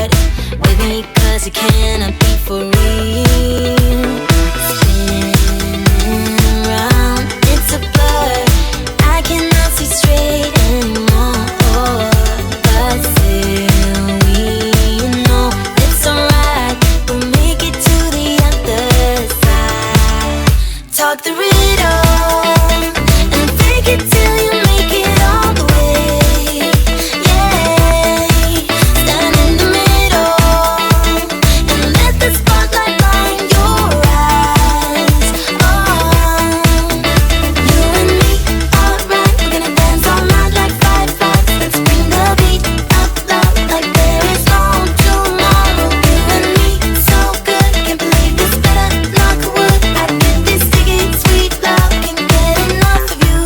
heart with me, 'cause it cannot be for real. Spinning around, it's a blur, I cannot see straight anymore. But still we know it's alright, we'll make it to the other side. Talk the riddle and fake it till you make it all the way. Yeah, stand in the middle and let the spotlight blind your eyes. Oh, you and me, alright, we're gonna dance all night like fireflies. Let's bring the beat up loud like there is no tomorrow. You and me, so good, can't believe this, better knock wood. I get this ticket, sweet love, can't get enough of you.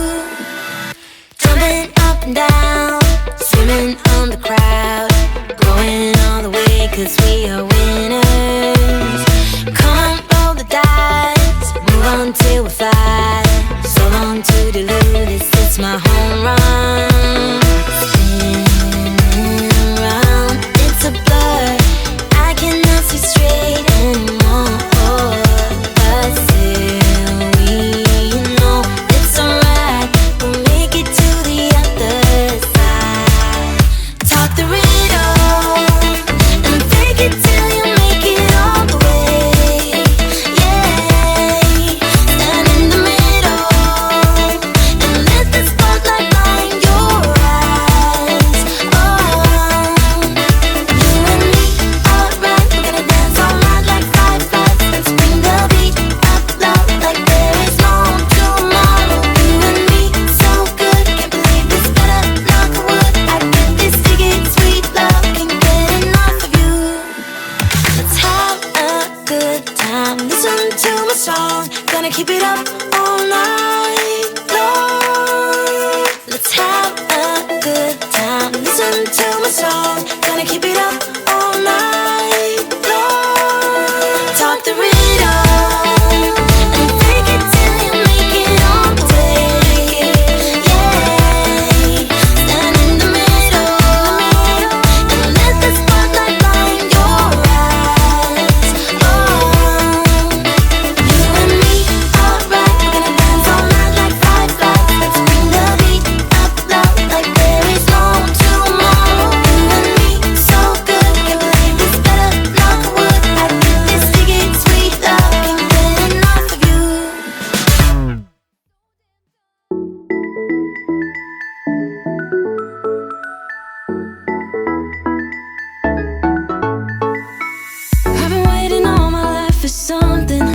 Jumping up and down, swimming on the crowd, going all the way 'cause we are winners. Come on, roll the dice, move on till we fly. So long to dilute this, it's my home run. Spinning around, it's a blur, I cannot see straight anymore. But still we know it's alright, we'll make it to the other side. Talk the riddle and fake it till you make it all the way. Yeah, stand in the middle and let the spotlight blind your eyes. Oh, you and me, alright, we're gonna dance all night like fireflies. Let's bring the beat up loud like there is no tomorrow. You and me, so good, can't believe this, better knock wood. I get this ticket, sweet love, can't get enough of you. Let's have a good time, listen to my song, gonna keep it up all night long. Let's have a good time, listen to my song, gonna keep it up all night long. Talk the riddle and fake it till you make it all the way. Yeah, stand in the middle and let the spotlight blind your eyes. Oh, you and me, alright, we're gonna dance all night like fireflies. Let's bring the beat up loud like there is no tomorrow. You and me, so good, can't believe this, better knock wood. I get this ticket, sweet love, can't get enough of you. I've been waiting all my life for something.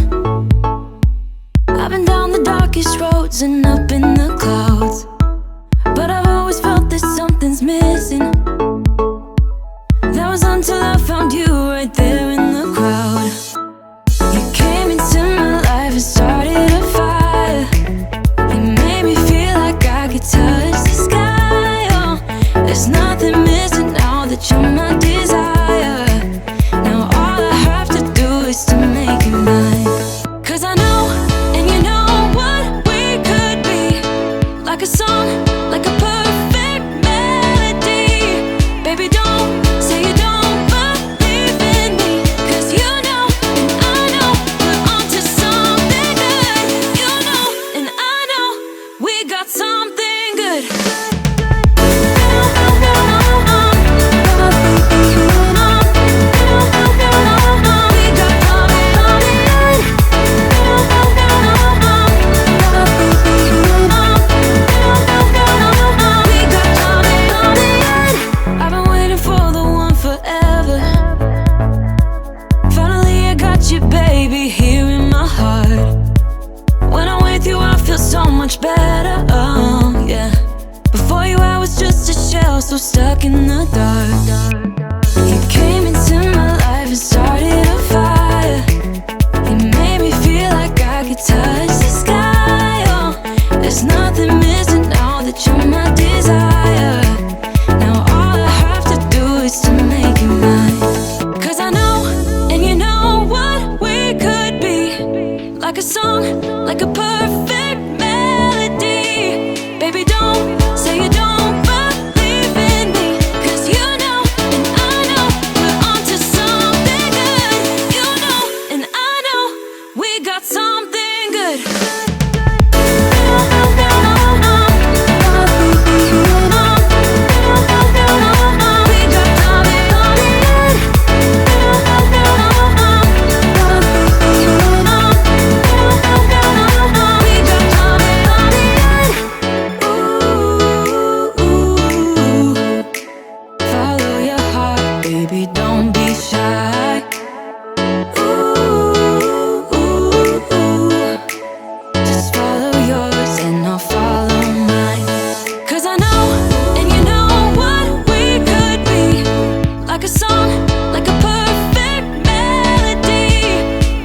I've been down the darkest roads and up in the clouds, but I've always felt that something's missing. That was until I found you right there in the crowd. You came into my life and started a fire. You made me feel like I could touch the sky. Oh, there's nothing missing now that you're my desire. Now all I have to do is to make you mine. 'Cause I know, and you know what we could be. Like a song, like a perfect melody. Baby, don't say you don't, but don't be shy. Ooh, ooh, ooh. Just follow yours and I'll follow mine. 'Cause I know, and you know what we could be. Like a song, like a perfect melody.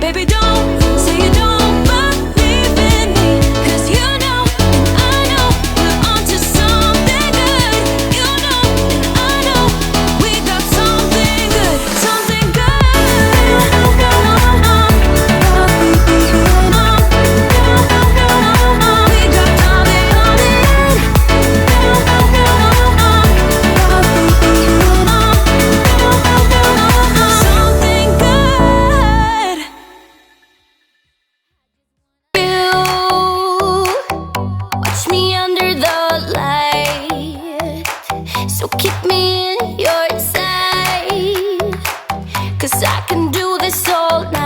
Baby, don't say you don't believe in me. 'Cause you know, and I know, we're onto something good. You know, and I know, we got something good. Something good. We got something good. You watch me under the light, so keep me in your sight. 'Cause I can do this all night.